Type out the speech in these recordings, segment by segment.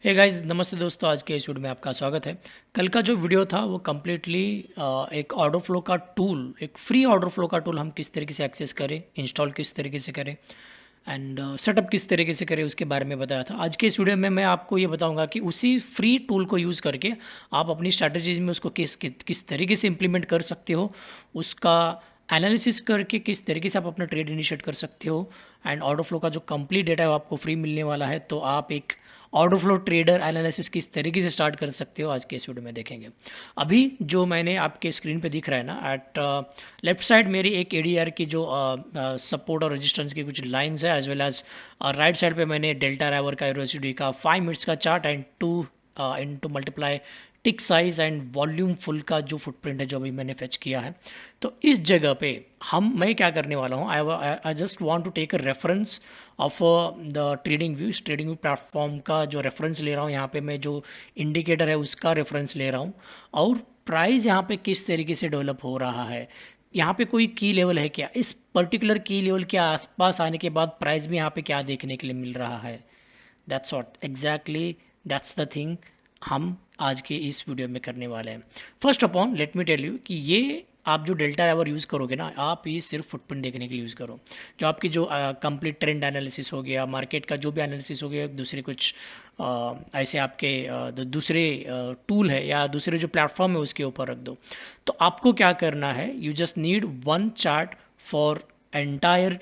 Hey guys, नमस्ते दोस्तों। आज के इस वीडियो में आपका स्वागत है। कल का जो वीडियो था वो कम्प्लीटली एक ऑर्डर फ्लो का टूल, एक फ्री ऑर्डर फ्लो का टूल हम किस तरीके से एक्सेस करें, इंस्टॉल किस तरीके से करें एंड सेटअप किस तरीके से करें, उसके बारे में बताया था। आज के इस वीडियो में मैं आपको ये बताऊंगा कि उसी फ्री टूल को यूज़ करके आप अपनी स्ट्रैटेजीज में उसको किस तरीके से इम्प्लीमेंट कर सकते हो, उसका एनालिसिस करके किस तरीके से आप अपना ट्रेड इनिशिएट कर सकते हो एंड ऑर्डर फ्लो का जो कंप्लीट डेटा है वो आपको फ्री मिलने वाला है। तो आप एक ऑर्डर फ्लो ट्रेडर एनालिसिस किस तरीके से स्टार्ट कर सकते हो, आज के इस वीडियो में देखेंगे। अभी जो मैंने आपके स्क्रीन पे दिख रहा है ना, एट लेफ्ट साइड मेरी एक एडीआर की जो सपोर्ट और रेजिस्टेंस की कुछ लाइंस है, as well as right side पे मैंने डेल्टा राइवर का यूएसडी का 5 मिनट्स का chart and two into multiply tick size and volume full का जो फुटप्रिंट है जो अभी मैंने फेच किया है। तो इस जगह पे मैं क्या करने वाला हूँ, I just want to take a reference of the TradingView. इस ट्रेडिंग व्यू प्लेटफॉर्म का जो रेफरेंस ले रहा हूँ, यहाँ पे मैं जो इंडिकेटर है उसका रेफरेंस ले रहा हूँ और प्राइस यहाँ पे किस तरीके से डेवलप हो रहा है, यहाँ पे कोई की लेवल है क्या, इस पर्टिकुलर की लेवल के आसपास आने के बाद प्राइस भी यहाँ पे क्या देखने के लिए मिल रहा है। That's what exactly, that's the thing हम आज के इस वीडियो में करने वाले हैं। First upon let me tell you कि ये आप जो डेल्टा राइवर यूज़ करोगे ना, आप ये सिर्फ फुटप्रिंट देखने के लिए यूज़ करो। जो आपकी जो कंप्लीट ट्रेंड एनालिसिस हो गया, मार्केट का जो भी एनालिसिस हो गया, दूसरे कुछ ऐसे आपके दूसरे टूल है या दूसरे जो प्लेटफॉर्म है उसके ऊपर रख दो। तो आपको क्या करना है, you just need one chart for entire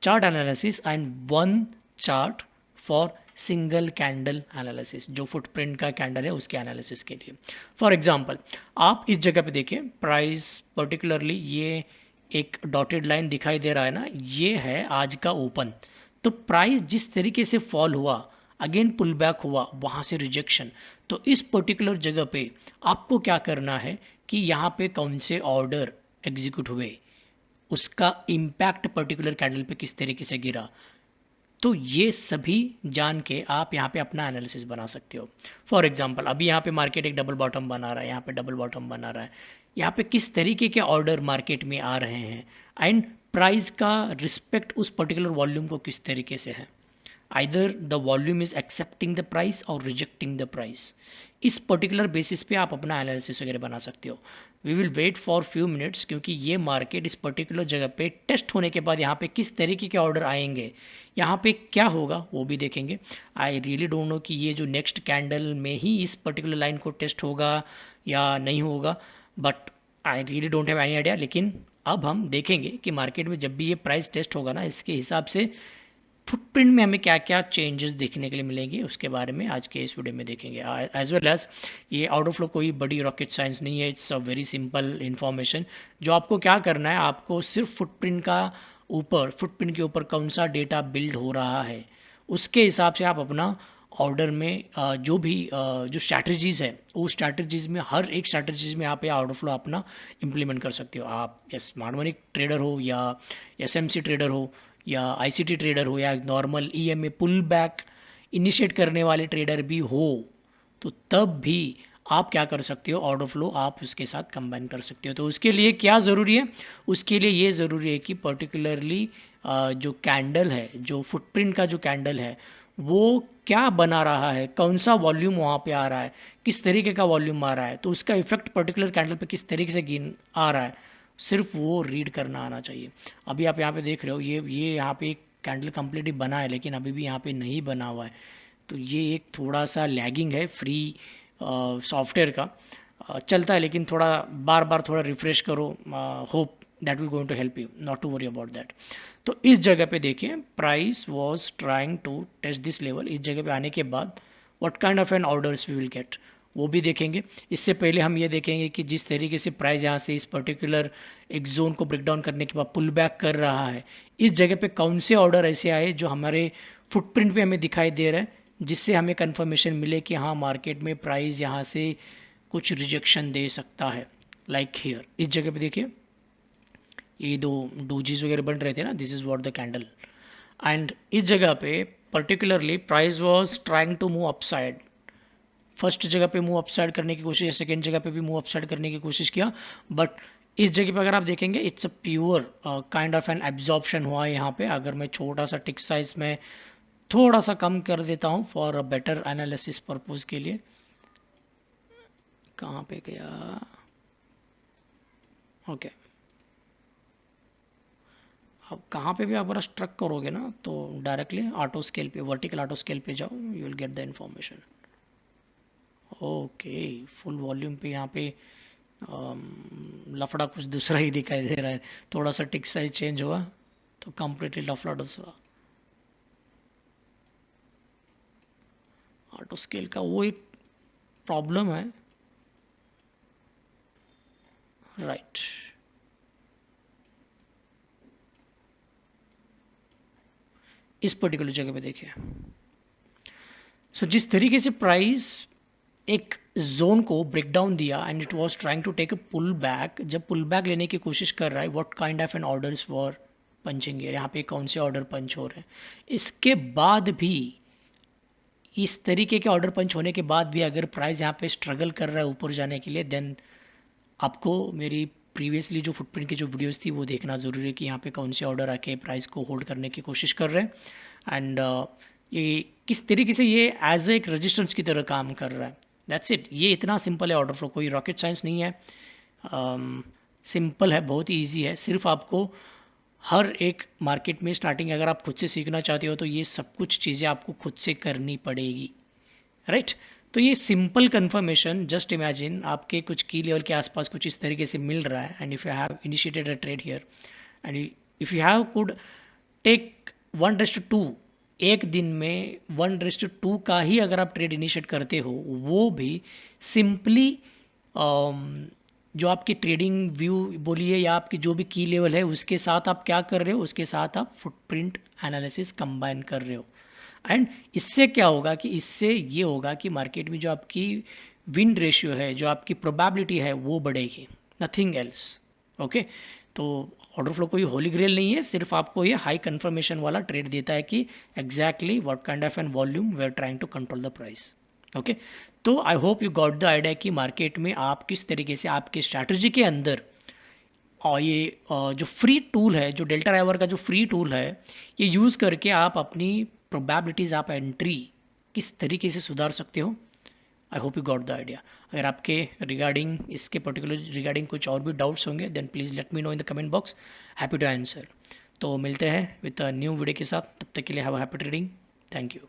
chart analysis and one chart for single candle analysis, जो फुटप्रिंट का कैंडल है उसके एनालिसिस के लिए। फॉर एग्जांपल आप इस जगह पे देखिए, प्राइस पर्टिकुलरली ये एक डॉटेड लाइन दिखाई दे रहा है ना, ये है आज का ओपन। तो प्राइस जिस तरीके से फॉल हुआ, अगेन पुल बैक हुआ, वहाँ से रिजेक्शन। तो इस पर्टिकुलर जगह पे आपको क्या करना है कि यहाँ पे कौन से ऑर्डर एग्जीक्यूट हुए, उसका इम्पैक्ट पर्टिकुलर कैंडल पे किस तरीके से गिरा। तो ये सभी जान के आप यहाँ पे अपना एनालिसिस बना सकते हो। फॉर एग्जांपल अभी यहाँ पे मार्केट एक डबल बॉटम बना रहा है, यहाँ पे डबल बॉटम बना रहा है, यहाँ पे किस तरीके के ऑर्डर मार्केट में आ रहे हैं एंड प्राइस का रिस्पेक्ट उस पर्टिकुलर वॉल्यूम को किस तरीके से है। Either the volume is accepting the price और रिजेक्टिंग द प्राइस। इस पर्टिकुलर बेसिस पे आप अपना एनालिसिस वगैरह बना सकते हो। We will wait for few minutes, क्योंकि ये मार्केट इस पर्टिकुलर जगह पे टेस्ट होने के बाद यहाँ पे किस तरीके के ऑर्डर आएंगे, यहाँ पे क्या होगा वो भी देखेंगे। आई रियली डोंट नो कि ये जो नेक्स्ट कैंडल में ही इस पर्टिकुलर लाइन को टेस्ट होगा या नहीं होगा, but I really don't have any idea. लेकिन अब हम देखेंगे कि मार्केट में जब भी ये प्राइस टेस्ट होगा ना, इसके हिसाब से फुटप्रिंट में हमें क्या क्या चेंजेस देखने के लिए मिलेंगे, उसके बारे में आज के इस वीडियो में देखेंगे। एज वेल एज ये ऑर्डर फ्लो कोई बड़ी रॉकेट साइंस नहीं है, it's a very simple information. जो आपको क्या करना है, आपको सिर्फ फुटप्रिंट के ऊपर कौन सा डेटा बिल्ड हो रहा है, उसके हिसाब से आप अपना ऑर्डर में जो स्ट्रैटेजीज़ है, वो स्ट्रैटेजीज़ में हर एक स्ट्रैटेजीज़ में आप ऑर्डर फ्लो अपना इम्प्लीमेंट कर सकते हो। आप या स्मार्ट मनी ट्रेडर हो या एसएमसी ट्रेडर हो या आईसीटी ट्रेडर हो या normal EMA pull back initiate करने वाले ट्रेडर भी हो, तो तब भी आप क्या कर सकते हो, ऑर्डर फ्लो आप उसके साथ कंबाइन कर सकते हो। तो उसके लिए क्या ज़रूरी है, उसके लिए ये ज़रूरी है कि पर्टिकुलरली जो कैंडल है, जो फुटप्रिंट का जो कैंडल है, वो क्या बना रहा है, कौन सा वॉल्यूम वहाँ पे आ रहा है, किस तरीके का वॉल्यूम आ रहा है, तो उसका इफेक्ट पर्टिकुलर कैंडल पे किस तरीके से गिन आ रहा है, सिर्फ वो रीड करना आना चाहिए। अभी आप यहाँ पे देख रहे हो, ये यहाँ पे एक कैंडल कम्प्लीटली बना है, लेकिन अभी भी यहाँ पे नहीं बना हुआ है। तो ये एक थोड़ा सा लैगिंग है फ्री सॉफ्टवेयर का। चलता है, लेकिन थोड़ा बार बार थोड़ा रिफ़्रेश करो। Hope that will going to help you, not to worry about that. तो इस जगह पे देखिए, price was trying to test this level. इस जगह पे आने के बाद what kind of an orders we will get, वो भी देखेंगे। इससे पहले हम ये देखेंगे कि जिस तरीके से प्राइस यहाँ से इस पर्टिकुलर एक जोन को ब्रेक डाउन करने के बाद पुल बैक कर रहा है, इस जगह पे कौन से ऑर्डर ऐसे आए जो हमारे फुटप्रिंट पे हमें दिखाई दे रहा है, जिससे हमें कंफर्मेशन मिले कि हाँ, मार्केट में प्राइस यहाँ से कुछ रिजेक्शन दे सकता है। लाइक हियर इस जगह पे देखिए, ये दो डोजीज वगैरह बन रहे थे ना, this is what the candle. And इस जगह पे particularly price was trying to move upside. First जगह पे मूव अपसाइड करने की कोशिश, सेकेंड जगह पे भी मूव अपसाइड करने की कोशिश किया, बट इस जगह पे अगर आप देखेंगे, it's a pure kind of an absorption हुआ है यहाँ पे। अगर मैं छोटा सा टिक साइज में थोड़ा सा कम कर देता हूँ for a better analysis purpose के लिए। कहाँ पे गया? ओके। अब कहाँ पे भी आप अगर स्ट्रक करोगे ना तो डायरेक्टली ऑटो स्केल पे, वर्टिकल ऑटो स्केल पे जाओ, you will get the information. Okay, full volume पे यहाँ पे लफड़ा कुछ दूसरा ही दिखाई दे रहा है। थोड़ा सा टिक साइज चेंज हुआ तो कंप्लीटली लफड़ा दूसरा। ऑटो स्केल का वो एक प्रॉब्लम है। राइट, इस पर्टिकुलर जगह पे देखिए। सो जिस तरीके से प्राइस एक जोन को ब्रेक डाउन दिया and it was trying to take a pull back, जब पुल बैक लेने की कोशिश कर रहा है, what kind of an orders for punching, यहाँ पे कौन से ऑर्डर पंच हो रहे हैं। इसके बाद भी, इस तरीके के ऑर्डर पंच होने के बाद भी अगर प्राइस यहाँ पे स्ट्रगल कर रहा है ऊपर जाने के लिए, देन आपको मेरी प्रीवियसली जो फुटप्रिंट की जो वीडियोस थी वो देखना ज़रूरी है कि यहाँ पे कौन से ऑर्डर आके प्राइस को होल्ड करने की कोशिश कर रहे हैं एंड ये किस तरीके से ये एज एक रजिस्टेंस की तरह काम कर रहा है। दैट्स इट, ये इतना सिंपल है ऑर्डर फ्लो, कोई रॉकेट साइंस नहीं है। सिंपल है, बहुत ही ईजी है। सिर्फ आपको हर एक मार्केट में स्टार्टिंग अगर आप खुद से सीखना चाहते हो तो ये सब कुछ चीज़ें आपको खुद से करनी पड़ेगी, राइट। तो ये सिंपल कन्फर्मेशन, जस्ट इमेजिन आपके कुछ की लेवल के आसपास कुछ इस तरीके से मिल रहा है and if you have initiated a trade here and if you have could take 1:2, एक दिन में 1:2 का ही अगर आप ट्रेड इनिशिएट करते हो, वो भी सिंपली जो आपकी ट्रेडिंग व्यू बोलिए या आपकी जो भी की लेवल है उसके साथ आप क्या कर रहे हो, उसके साथ आप फुटप्रिंट एनालिसिस कंबाइन कर रहे हो। एंड इससे क्या होगा कि इससे ये होगा कि मार्केट में जो आपकी विन रेशियो है, जो आपकी प्रोबेबिलिटी है, वो बढ़ेगी, नथिंग एल्स। ओके, तो ऑर्डर फ्लो कोई होली ग्रेल नहीं है, सिर्फ आपको ये हाई कन्फर्मेशन वाला ट्रेड देता है कि exactly what kind of an volume we are trying to control the price. Okay, तो I hope you got the idea कि मार्केट में आप किस तरीके से आपके स्ट्रैटेजी के अंदर और ये जो फ्री टूल है, जो डेल्टा राइवर का जो फ्री टूल है, ये यूज़ करके आप अपनी प्रोबेबिलिटीज़, आप एंट्री किस तरीके से सुधार सकते हो। आई hope you got the idea. अगर आपके रिगार्डिंग इसके पर्टिकुलर रिगार्डिंग कुछ और भी डाउट्स होंगे then please let me know in the comment box, happy to answer. तो मिलते हैं विद न्यू वीडियो के साथ, तब तक के लिए have a happy trading. Thank you.